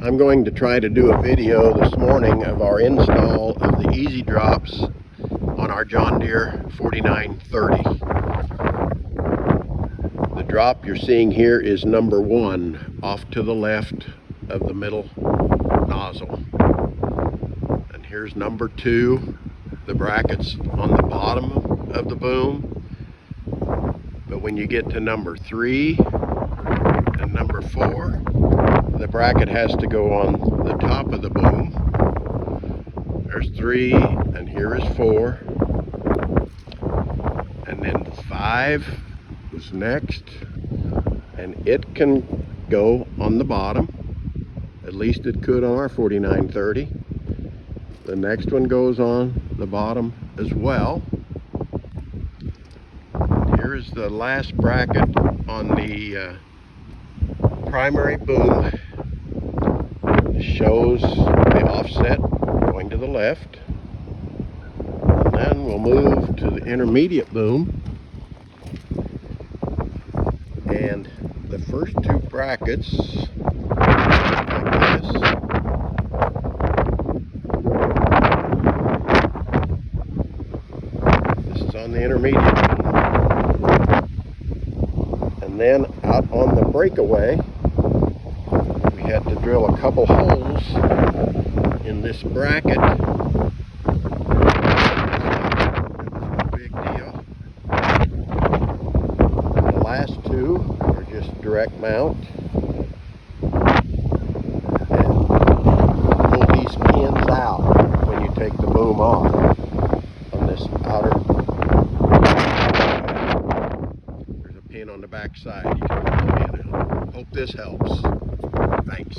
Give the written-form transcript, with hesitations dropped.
I'm going to try to do a video this morning of our install of the easy drops on our John Deere 4930. The drop you're seeing here is number 1 off to the left of the middle nozzle. And here's number 2, the brackets on the bottom of the boom. But when you get to number 3 and number 4, the bracket has to go on the top of the boom. There's 3, and here is 4. And then 5 is next, and it can go on the bottom. At least it could on our 4930. The next one goes on the bottom as well. Here is the last bracket on the primary boom. It shows the offset going to the left. And then we'll move to the intermediate boom. And the first 2 brackets, like this, this is on the intermediate boom. And then out on the breakaway, we had to drill a couple holes in this bracket. No big deal. And the last 2 are just direct mount. And pull these pins out when you take the boom off on this outer. There's a pin on the back side. You can pull the pin out. Hope this helps. Thanks.